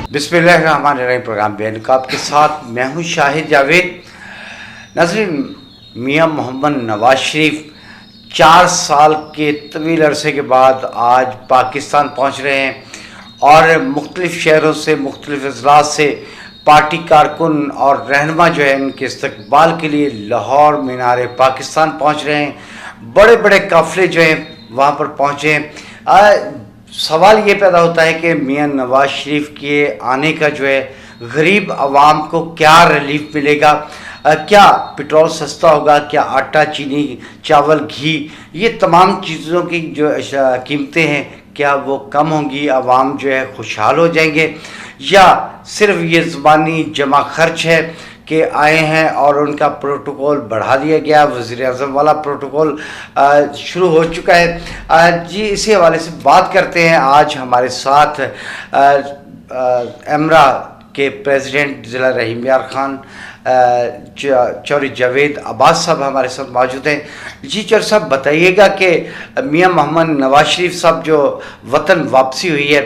बिस्मिल्लाहिर्रहमानिर्रहीम। प्रोग्राम बेनकाब के साथ मैं हूँ शाहिद जावेद। नाज़रीन, मियाँ मोहम्मद नवाज शरीफ 4 साल के तवील अरसे के बाद आज पाकिस्तान पहुँच रहे हैं और मुख्तलिफ़ शहरों से, मुख्तलिफ़ अजलास से पार्टी कारकुन और रहनुमा जो है उनके इस्तकबाल के लिए लाहौर मीनार पाकिस्तान पहुँच रहे हैं। बड़े बड़े काफ़िले जो हैं वहाँ पर पहुँचे हैं। सवाल ये पैदा होता है कि मियाँ नवाज शरीफ के आने का जो है गरीब आवाम को क्या रिलीफ मिलेगा, क्या पेट्रोल सस्ता होगा, क्या आटा, चीनी, चावल, घी, ये तमाम चीज़ों की जो कीमतें हैं क्या वो कम होंगी, आवाम जो है खुशहाल हो जाएंगे, या सिर्फ ये ज़बानी जमा खर्च है कि आए हैं और उनका प्रोटोकॉल बढ़ा दिया गया। वज़ीर-ए-आज़म वाला प्रोटोकॉल शुरू हो चुका है। जी, इसी हवाले से बात करते हैं। आज हमारे साथ एमरा के प्रेसिडेंट ज़िला रहीम यार खान चौधरी जावेद अब्बास साहब हमारे साथ मौजूद हैं। जी चौधरी साहब, बताइएगा कि मियाँ मोहम्मद नवाज शरीफ साहब जो वतन वापसी हुई है,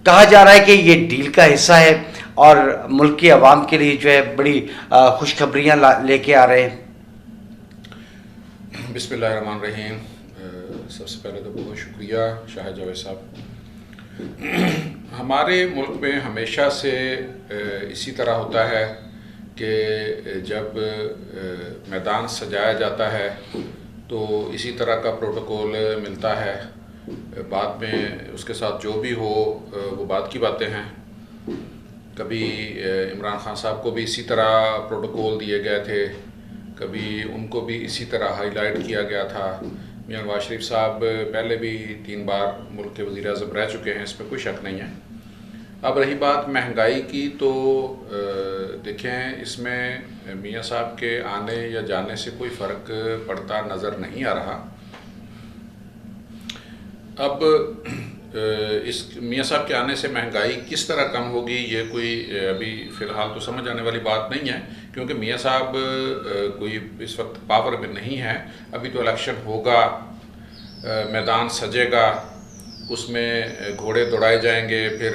कहा जा रहा है कि ये डील का हिस्सा है और मुल्क की आवाम के लिए जो है बड़ी खुशखबरियाँ लेके आ रहे हैं। बिस्मिल्लाहिर्रहमानिर्रहीम। सबसे पहले तो बहुत शुक्रिया शाहिद जावेद साहब। हमारे मुल्क में हमेशा से इसी तरह होता है कि जब मैदान सजाया जाता है तो इसी तरह का प्रोटोकॉल मिलता है। बाद में उसके साथ जो भी हो वो बात की बातें हैं। कभी इमरान खान साहब को भी इसी तरह प्रोटोकॉल दिए गए थे, कभी उनको भी इसी तरह हाईलाइट किया गया था। मियाँ नवाज शरीफ साहब पहले भी 3 बार मुल्क के वज़ीर-ए-आज़म रह चुके हैं, इसमें कोई शक नहीं है। अब रही बात महंगाई की, तो देखें, इसमें मियाँ साहब के आने या जाने से कोई फ़र्क पड़ता नज़र नहीं आ रहा। अब इस मियाँ साहब के आने से महंगाई किस तरह कम होगी, ये कोई अभी फ़िलहाल तो समझ आने वाली बात नहीं है, क्योंकि मियाँ साहब कोई इस वक्त पावर में नहीं है। अभी तो इलेक्शन होगा, मैदान सजेगा, उसमें घोड़े दौड़ाए जाएंगे, फिर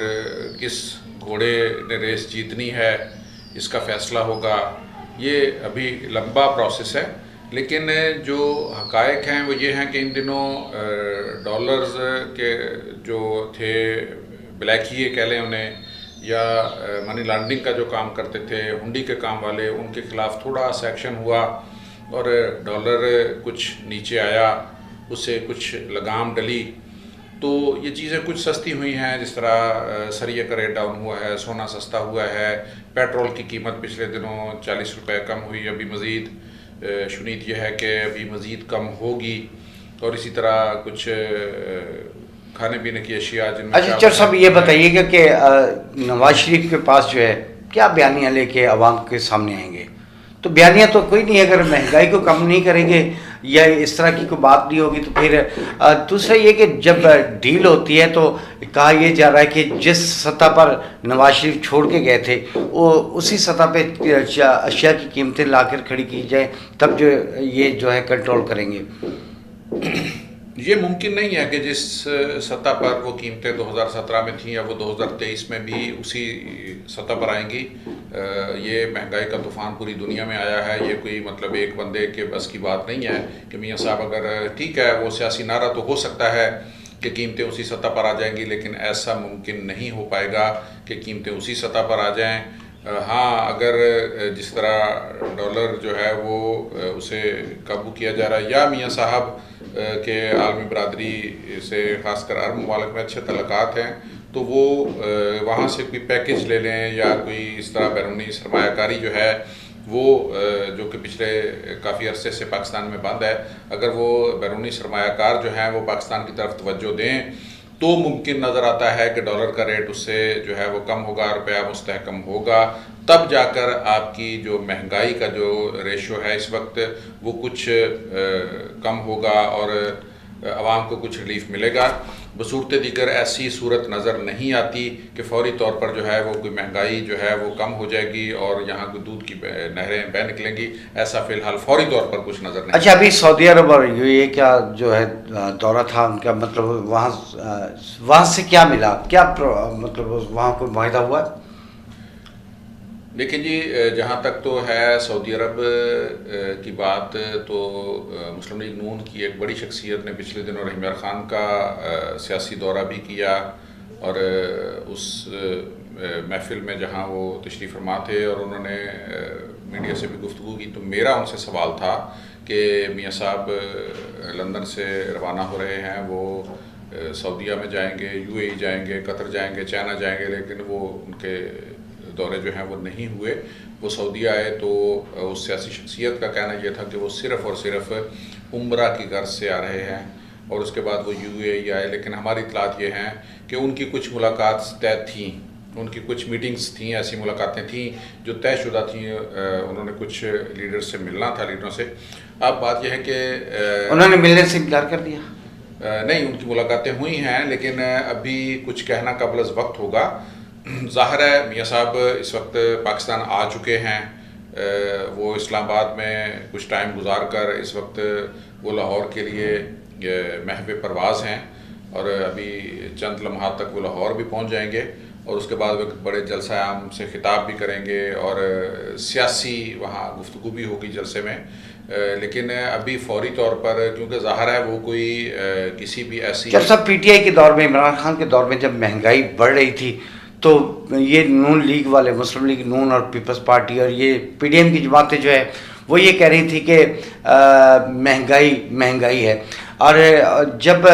किस घोड़े ने रेस जीतनी है इसका फ़ैसला होगा। ये अभी लंबा प्रोसेस है, लेकिन जो हक़ाइक़ हैं वो ये हैं कि इन दिनों डॉलर्स के जो थे, ब्लैकिए कह लें उन्हें, या मनी लॉन्ड्रिंग का जो काम करते थे, हुंडी के काम वाले, उनके ख़िलाफ़ थोड़ा सा एक्शन हुआ और डॉलर कुछ नीचे आया, उससे कुछ लगाम डली, तो ये चीज़ें कुछ सस्ती हुई हैं। जिस तरह सरिये का रेट डाउन हुआ है, सोना सस्ता हुआ है, पेट्रोल की कीमत पिछले दिनों 40 रुपये कम हुई, अभी मज़ीद शुनीत यह है कि अभी मज़ीद कम होगी। और इसी तरह कुछ खाने पीने की अशिया जिनमें। अच्छा चौधरी साहब, ये बताइएगा कि नवाज शरीफ के पास जो है क्या बयानियाँ लेके आवाम के सामने आएंगे? तो बयानियाँ तो कोई नहीं है, अगर महंगाई को कम नहीं करेंगे या इस तरह की कोई बात नहीं होगी तो फिर दूसरा ये कि जब डील होती है तो कहा यह जा रहा है कि जिस सतह पर नवाज शरीफ छोड़ के गए थे वो उसी सतह पे अशिया की कीमतें लाकर खड़ी की जाए, तब जो ये जो है कंट्रोल करेंगे। ये मुमकिन नहीं है कि जिस सतह पर वो कीमतें 2017 में थीं या वो 2023 में भी उसी सतह पर आएंगी। ये महंगाई का तूफ़ान पूरी दुनिया में आया है। ये कोई मतलब एक बंदे के बस की बात नहीं है कि मियाँ साहब अगर ठीक है, वो सियासी नारा तो हो सकता है कि कीमतें उसी सतह पर आ जाएंगी, लेकिन ऐसा मुमकिन नहीं हो पाएगा कि कीमतें उसी सतह पर आ जाएं। हाँ, अगर जिस तरह डॉलर जो है वो उसे काबू किया जा रहा है, या मियाँ साहब के आलमी बरादरी से ख़ासकर अरब मुमालिक में अच्छे तल्लुकात हैं, तो वो वहाँ से कोई पैकेज ले लें, या कोई इस तरह बैरूनी सरमायाकारी जो है वो जो कि पिछले काफ़ी अरसे से पाकिस्तान में बंद है, अगर वो बैरूनी सरमायाकार जो हैं वो पाकिस्तान की तरफ तवज्जो दें तो मुमकिन नज़र आता है कि डॉलर का रेट उससे जो है वो कम होगा, रुपया मुस्तहकम होगा। तब जाकर आपकी जो महंगाई का जो रेशो है इस वक्त वो कुछ कम होगा और आवाम को कुछ रिलीफ मिलेगा। बसूरत दीगर ऐसी सूरत नज़र नहीं आती कि फौरी तौर पर जो है वो कोई महंगाई जो है वो कम हो जाएगी और यहाँ कोई दूध की नहरें बह निकलेंगी, ऐसा फ़िलहाल फौरी तौर पर कुछ नज़र नहीं। अच्छा, अभी सऊदी अरब और यूएई क्या जो है दौरा था उनका, मतलब वहाँ से क्या मिला, क्या मतलब वहाँ कोई माहिदा हुआ? देखिए जी, जहाँ तक तो है सऊदी अरब की बात, तो मुस्लिम लीग नून की एक बड़ी शख्सियत ने पिछले दिनों रहीम यार ख़ान का सियासी दौरा भी किया और उस महफिल में जहाँ वो तशरीफ़ फरमा थे और उन्होंने मीडिया से भी गुफ्तगू की, तो मेरा उनसे सवाल था कि मियाँ साहब लंदन से रवाना हो रहे हैं, वो सऊदीया में जाएंगे, यूएई जाएंगे, कतर जाएंगे, चाइना जाएंगे, लेकिन वो उनके दौरे जो हैं वो नहीं हुए। वो सऊदी आए तो उस सियासी शख्सियत का कहना यह था कि वो सिर्फ़ और सिर्फ उम्रा की गर्ज से आ रहे हैं और उसके बाद वो यूएई आए। लेकिन हमारी इतलात ये हैं कि उनकी कुछ मुलाकात तय थी, उनकी कुछ मीटिंग्स थी, ऐसी मुलाकातें थीं जो तयशुदा थी। उन्होंने कुछ लीडर से मिलना था, लीडरों से। अब बात यह है कि उन्होंने मिलने से इनकार कर दिया? नहीं, उनकी मुलाकातें हुई हैं, लेकिन अभी कुछ कहना कबल अज़ वक्त होगा। ज़ाहिर है मियाँ साहब इस वक्त पाकिस्तान आ चुके हैं, वो इस्लामाबाद में कुछ टाइम गुजार कर इस वक्त वो लाहौर के लिए महव परवाज़ हैं और अभी चंद लम्हात तक वो लाहौर भी पहुँच जाएंगे और उसके बाद वो बड़े जलसा आम से खिताब भी करेंगे और सियासी वहाँ गुफ्तगू भी होगी जलसे में। लेकिन अभी फ़ौरी तौर पर, क्योंकि ज़ाहिर है वो कोई किसी भी ऐसी, जब सब पीटीआई के दौर में, इमरान खान के दौर में जब महंगाई बढ़ रही थी तो ये नून लीग वाले, मुस्लिम लीग नून और पीपल्स पार्टी और ये पीडीएम की जमातें जो है वो ये कह रही थी कि महंगाई है। और जब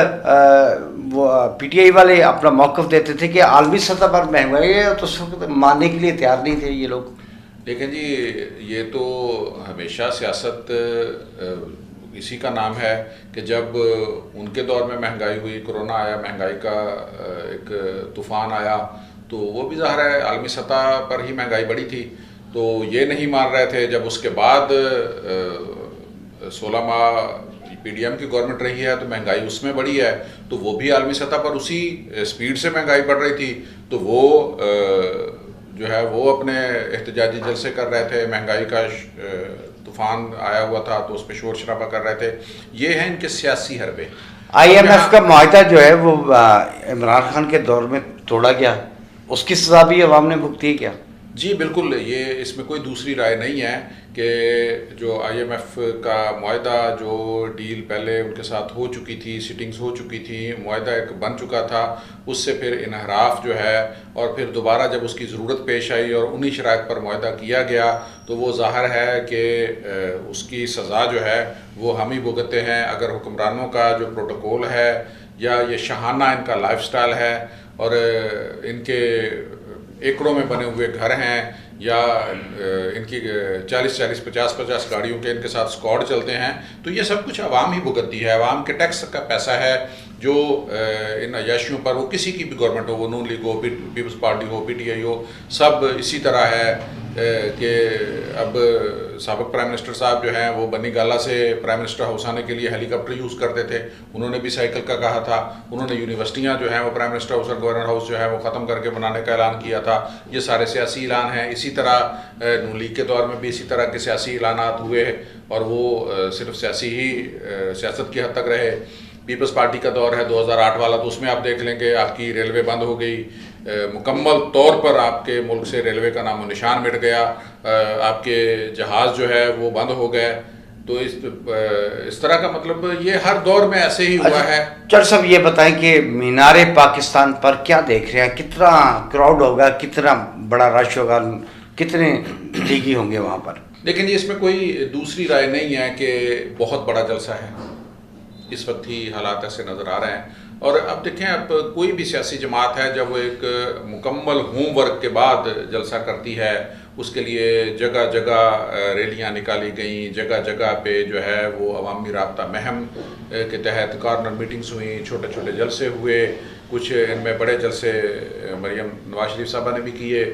वो पीटीआई वाले अपना मौक़िफ़ देते थे कि आलमी सतह पर महंगाई है, तो उस वक्त मानने के लिए तैयार नहीं थे ये लोग। देखें जी, ये तो हमेशा सियासत इसी का नाम है कि जब उनके दौर में महंगाई हुई, कोरोना आया, महंगाई का एक तूफ़ान आया, तो वो भी ज़ाहिर है आलमी सतह पर ही महंगाई बढ़ी थी, तो ये नहीं मान रहे थे। जब उसके बाद 16 माह पीडीएम की गवर्नमेंट रही है तो महंगाई उसमें बढ़ी है, तो वो भी आलमी सतह पर उसी स्पीड से महंगाई बढ़ रही थी, तो वो जो है वो अपने एहतजाजी जलसे कर रहे थे। महंगाई का तूफ़ान आया हुआ था तो उस पर शोर शराबा कर रहे थे। ये हैं इनके सियासी हरबे। IMF का मुआहदा जो है वो इमरान खान के दौर में तोड़ा गया, उसकी सज़ा भी अवाम ने भुगती है क्या? जी बिल्कुल, ये इसमें कोई दूसरी राय नहीं है कि जो IMF का मुआहदा, जो डील पहले उनके साथ हो चुकी थी, सिटिंग्स हो चुकी थी, मुआहदा एक बन चुका था, उससे फिर इनहराफ जो है और फिर दोबारा जब उसकी ज़रूरत पेश आई और उन्हीं शराइत पर मुआहदा किया गया, तो वो ज़ाहिर है कि उसकी सज़ा जो है वो हम ही भुगतते हैं। अगर हुक्मरानों का जो प्रोटोकॉल है या ये शाहाना इनका लाइफस्टाइल है और इनके एकड़ों में बने हुए घर हैं या इनकी 40-40, 50-50 गाड़ियों के इनके साथ स्क्वाड चलते हैं, तो ये सब कुछ आवाम ही भुगतती है। आवाम के टैक्स का पैसा है जो इन अयाशियों पर, वो किसी की भी गवर्नमेंट हो, वो नून लीग हो, पीपल्स पार्टी हो, पीटीआई हो, सब इसी तरह है कि अब साबिक प्राइम मिनिस्टर साहब जो हैं वो बनी गाला से प्राइम मिनिस्टर हाउस आने के लिए हेलीकॉप्टर यूज़ करते थे, उन्होंने भी साइकिल का कहा था। उन्होंने यूनिवर्सिटियाँ जो हैं वो प्राइम मिनिस्टर हाउस और गवर्नर हाउस जो है वो ख़त्म करके बनाने का ऐलान किया था। ये सारे सियासी ऐलान हैं। इसी तरह नून लीग के दौर में भी इसी तरह के सियासी ऐलानात हुए और वो सिर्फ सियासी ही सियासत की हद तक रहे। पीपल्स पार्टी का दौर है 2008 वाला, तो उसमें आप देख लेंगे आपकी रेलवे बंद हो गई, मुकम्मल तौर पर आपके मुल्क से रेलवे का नामो निशान मिट गया, आपके जहाज़ जो है वो बंद हो गए। तो इस तरह का मतलब ये हर दौर में ऐसे ही हुआ है। चल साहब, ये बताएं कि मीनारे पाकिस्तान पर क्या देख रहे हैं, कितना क्राउड होगा, कितना बड़ा रश होगा, कितने लीगी होंगे वहाँ पर? लेकिन इसमें कोई दूसरी राय नहीं है कि बहुत बड़ा जलसा है, इस वक्त ही हालात ऐसे नज़र आ रहे हैं। और अब देखें, अब कोई भी सियासी जमात है जब वो एक मुकम्मल होमवर्क के बाद जलसा करती है, उसके लिए जगह जगह रैलियाँ निकाली गई, जगह जगह पे जो है वो अवामी राब्ता महम के तहत कॉर्नर मीटिंग्स हुई, छोटे छोटे जलसे हुए, कुछ इनमें बड़े जलसे मरियम नवाज शरीफ साहबा ने भी किए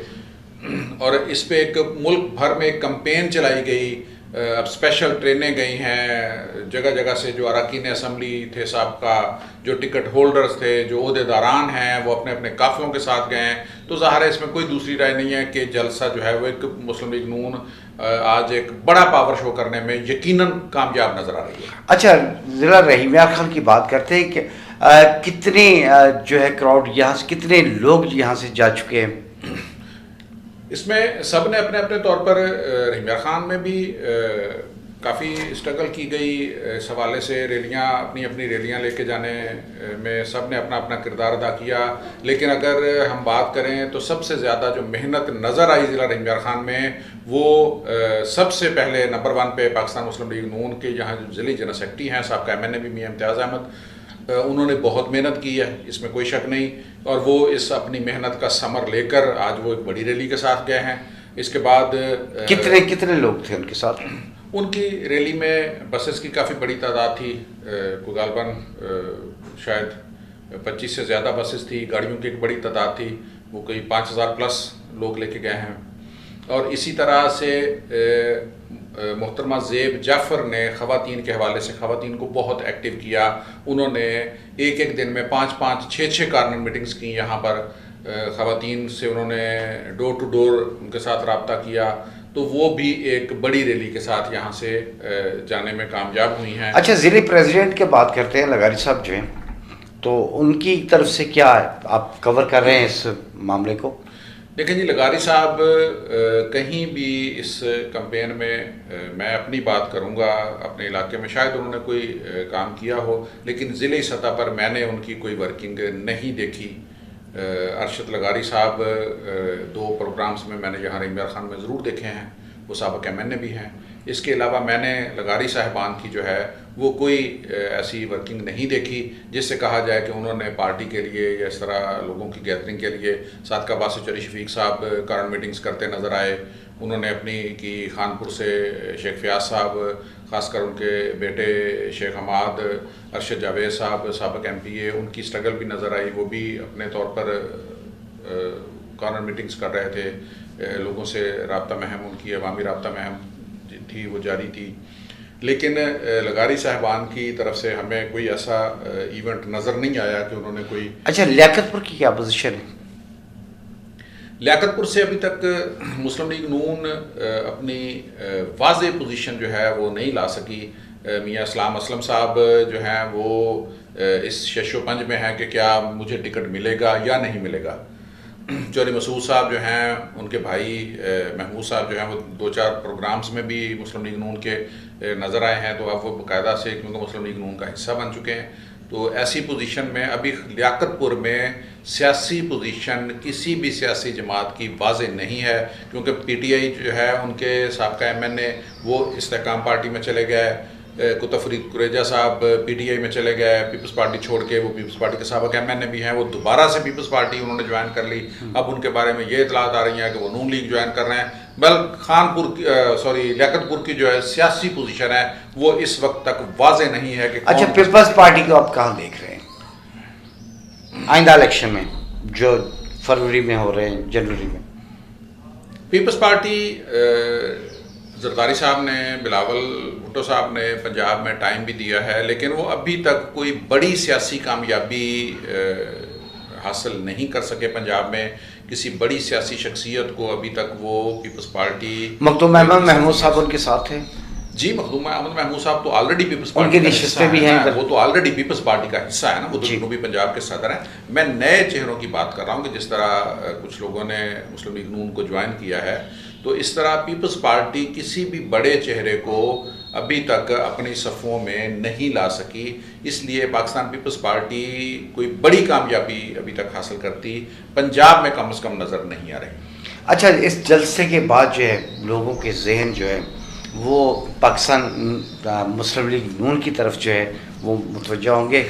और इस पे एक मुल्क भर में एक कैंपेन चलाई गई अब स्पेशल ट्रेनें गई हैं जगह जगह से, जो अरकान असम्बली थे साहब जो टिकट होल्डर्स थे, जो ओहदेदारान हैं, वो अपने अपने काफ़िलों के साथ गए हैं। तो ज़ाहिर है इसमें कोई दूसरी राय नहीं है कि जलसा जो है वो एक मुस्लिम लीग नून आज एक बड़ा पावर शो करने में यकीनन कामयाब नज़र आ रही है। अच्छा, ज़िला रहीम यार खान की बात करते हैं कि कितने जो है क्राउड यहाँ से, कितने लोग यहाँ से जा चुके हैं? इसमें सब ने अपने अपने तौर पर रहीम यार खान में भी काफ़ी स्ट्रगल की गई इस हवाले से, रैलियाँ अपनी अपनी रैलियाँ लेके जाने में सब ने अपना अपना किरदार अदा किया। लेकिन अगर हम बात करें तो सबसे ज़्यादा जो मेहनत नज़र आई ज़िला रहीम यार खान में, वो सबसे पहले नंबर 1 पे पाकिस्तान मुस्लिम लीग नून के यहाँ जो ज़िली जनरल सेक्रेटरी हैं साहब का MNA भी मियां इम्तियाज़ अहमद, उन्होंने बहुत मेहनत की है, इसमें कोई शक नहीं। और वो इस अपनी मेहनत का समर लेकर आज वो एक बड़ी रैली के साथ गए हैं। इसके बाद कितने कितने लोग थे उनके साथ? उनकी रैली में बसेस की काफ़ी बड़ी तादाद थी, कोई गालबन शायद 25 से ज़्यादा बसेस थी, गाड़ियों की एक बड़ी तादाद थी, वो कोई 5000 प्लस लोग लेके गए हैं। और इसी तरह से मोहतरमा ज़ेब जाफ़र ने ख़वातीन के हवाले से ख़वातीन को बहुत एक्टिव किया। उन्होंने एक एक दिन में 5-5, 6-6 कार्नर मीटिंग्स की यहाँ पर, ख़वातीन से उन्होंने डोर टू डोर उनके साथ रब्ता किया। तो वो भी एक बड़ी रैली के साथ यहाँ से जाने में कामयाब हुई हैं। अच्छा, ज़िले प्रेसिडेंट की बात करते हैं, लगारी साहब जो हैं, तो उनकी तरफ से क्या आप कवर कर रहे हैं इस मामले को? देखें जी, लगारी साहब कहीं भी इस कैंपेन में मैं अपनी बात करूंगा, अपने इलाके में शायद उन्होंने कोई काम किया हो, लेकिन ज़िले सतह पर मैंने उनकी कोई वर्किंग नहीं देखी। अरशद लगारी साहब 2 प्रोग्राम्स में मैंने यहाँ रहीम यार खान में ज़रूर देखे हैं, वो साबिक़ MNA भी हैं। इसके अलावा मैंने लगारी साहिबान की जो है वो कोई ऐसी वर्किंग नहीं देखी जिससे कहा जाए कि उन्होंने पार्टी के लिए या इस तरह लोगों की गैदरिंग के लिए। साथ का बासित चौधरी शफीक साहब कारण मीटिंग्स करते नज़र आए। उन्होंने अपनी की खानपुर से शेख फयाज साहब, ख़ासकर उनके बेटे शेख हमाद, अरशद जावेद साहब साबिक़ MPA, उनकी स्ट्रगल भी नज़र आई। वो भी अपने तौर पर कॉर्नर मीटिंग्स कर रहे थे, लोगों से रब्ता महम, उनकी अवामी रब्ता महम थी वो जारी थी। लेकिन लगारी साहबान की तरफ से हमें कोई ऐसा इवेंट नज़र नहीं आया कि उन्होंने कोई। अच्छा, लियाकतपुर की क्या पोजीशन है? लियाकतपुर से अभी तक मुस्लिम लीग नून अपनी वाज़ेह पोजीशन जो है वो नहीं ला सकी। मियाँ इस्लाम असलम साहब जो हैं वो इस शशोपंज में हैं कि क्या मुझे टिकट मिलेगा या नहीं मिलेगा। चौधरी मसूद साहब जो हैं, उनके भाई महमूद साहब जो हैं, वो 2-4 प्रोग्राम्स में भी मुस्लिम लीग नून के नज़र आए हैं। तो अब वो बाकायदा से क्योंकि मुस्लिम लीग नून का हिस्सा बन चुके हैं, तो ऐसी पोजीशन में अभी लियाकतपुर में सियासी पोजीशन किसी भी सियासी जमात की वाज़ेह नहीं है, क्योंकि PTI जो है उनके साबिक़ा MNA वो इस्तेहकाम पार्टी में चले गए, कुतुब फरीद कुरेजा साहब PTI में चले गए, पीपल्स पार्टी छोड़ के। वो पीपल्स पार्टी के साबिक़ MNA भी हैं, वो दोबारा से पीपल्स पार्टी उन्होंने ज्वाइन कर ली। अब उनके बारे में ये इतलात आ रही हैं कि वो नून लीग ज्वाइन कर रहे हैं। लियाकतपुर की जो है सियासी पोजीशन है वो इस वक्त तक वाज़ेह नहीं है कि। अच्छा, पीपल्स पार्टी को आप कहाँ देख रहे हैं आइंदा इलेक्शन में, जो फरवरी में हो रहे हैं, जनवरी में? पीपल्स पार्टी जरदारी साहब ने, बिलावल भुट्टो साहब ने पंजाब में टाइम भी दिया है, लेकिन वो अभी तक कोई बड़ी सियासी कामयाबी हासिल नहीं कर सके। पंजाब में किसी बड़ी सियासी शख्सियत को अभी तक वो पीपल्स पार्टी। मखदूम अहमद महमूद साहब उनके साथ हैं जी। मखदूम अहमद महमूद साहब तो ऑलरेडी पीपल्स पार्टी उनके रिश्ते भी हैं, वो तो ऑलरेडी पीपल्स पार्टी का हिस्सा है ना, वो तो जनूबी पंजाब के सदर हैं। मैं नए चेहरों की बात कर रहा हूँ कि जिस तरह कुछ लोगों ने मुस्लिम लीग नून को ज्वाइन किया है, तो इस तरह पीपल्स पार्टी किसी भी बड़े चेहरे को अभी तक अपनी सफ़ों में नहीं ला सकी। इसलिए पाकिस्तान पीपल्स पार्टी कोई बड़ी कामयाबी अभी तक हासिल करती पंजाब में कम से कम नज़र नहीं आ रही। अच्छा, इस जलसे के बाद जो है लोगों के जहन जो है वो पाकिस्तान मुस्लिम लीग नून की तरफ जो है वो मुतवज्जा होंगे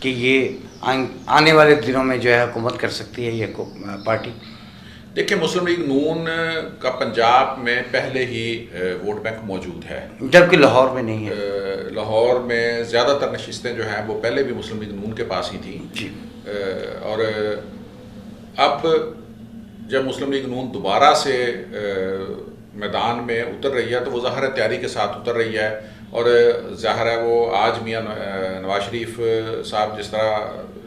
कि ये आने वाले दिनों में जो है हुकूमत कर सकती है ये पार्टी? देखिए, मुस्लिम लीग नून का पंजाब में पहले ही वोट बैंक मौजूद है, जबकि लाहौर में नहीं है। लाहौर में ज़्यादातर नशिस्तें जो हैं वो पहले भी मुस्लिम लीग नून के पास ही थी जी। और अब जब मुस्लिम लीग नून दोबारा से मैदान में उतर रही है तो वो ज़ाहिर है तैयारी के साथ उतर रही है। और ज़ाहिर है वो आज मियाँ नवाज शरीफ साहब जिस तरह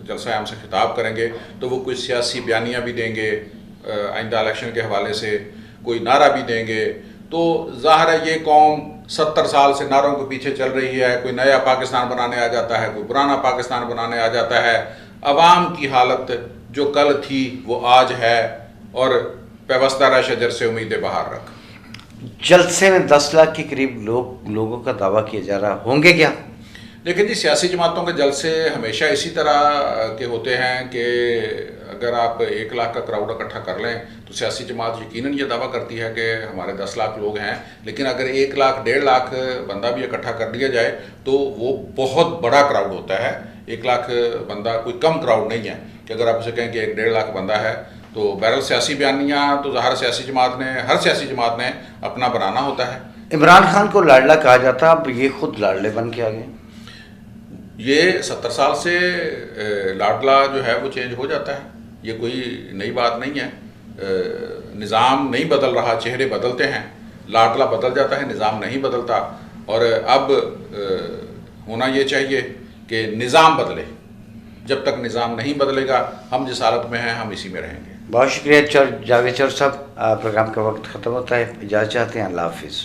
जलसा आम से खिताब करेंगे तो वो कोई सियासी बयानियाँ भी देंगे, आइंदा इलेक्शन के हवाले से कोई नारा भी देंगे। तो ज़ाहिर है ये कौम 70 साल से नारों के पीछे चल रही है, कोई नया पाकिस्तान बनाने आ जाता है, कोई पुराना पाकिस्तान बनाने आ जाता है। अवाम की हालत जो कल थी वो आज है, और पेवस्ता शजर से उम्मीदें बाहर रख। जलसे में 10 लाख के करीब लोगों का दावा किया जा रहा, होंगे क्या? लेकिन जी सियासी जमातों के जलसे हमेशा इसी तरह के होते हैं कि अगर आप 1 लाख का क्राउड इकट्ठा कर लें तो सियासी जमात यकीनन ये दावा करती है कि हमारे 10 लाख लोग हैं। लेकिन अगर 1 लाख 1.5 लाख बंदा भी इकट्ठा कर लिया जाए तो वो बहुत बड़ा क्राउड होता है। 1 लाख बंदा कोई कम क्राउड नहीं है कि अगर आप उसे कहें कि 1-1.5 लाख बंदा है तो बहरहाल सियासी बयानियाँ तो ज़ाहिर हर सियासी जमात ने अपना बनाना होता है। इमरान खान को लाडला कहा जाता, अब ये खुद लाडले बन के आ गए। ये 70 साल से लाडला जो है वो चेंज हो जाता है, ये कोई नई बात नहीं है। निज़ाम नहीं बदल रहा, चेहरे बदलते हैं, लाडला बदल जाता है, निज़ाम नहीं बदलता। और अब होना ये चाहिए कि निज़ाम बदले। जब तक निज़ाम नहीं बदलेगा हम जिस हालत में हैं हम इसी में रहेंगे। बहुत शुक्रिया जावेद चौर साहब, प्रोग्राम का वक्त ख़त्म होता है, इजाज़त चाहते हैं, अल्लाह हाफिज़।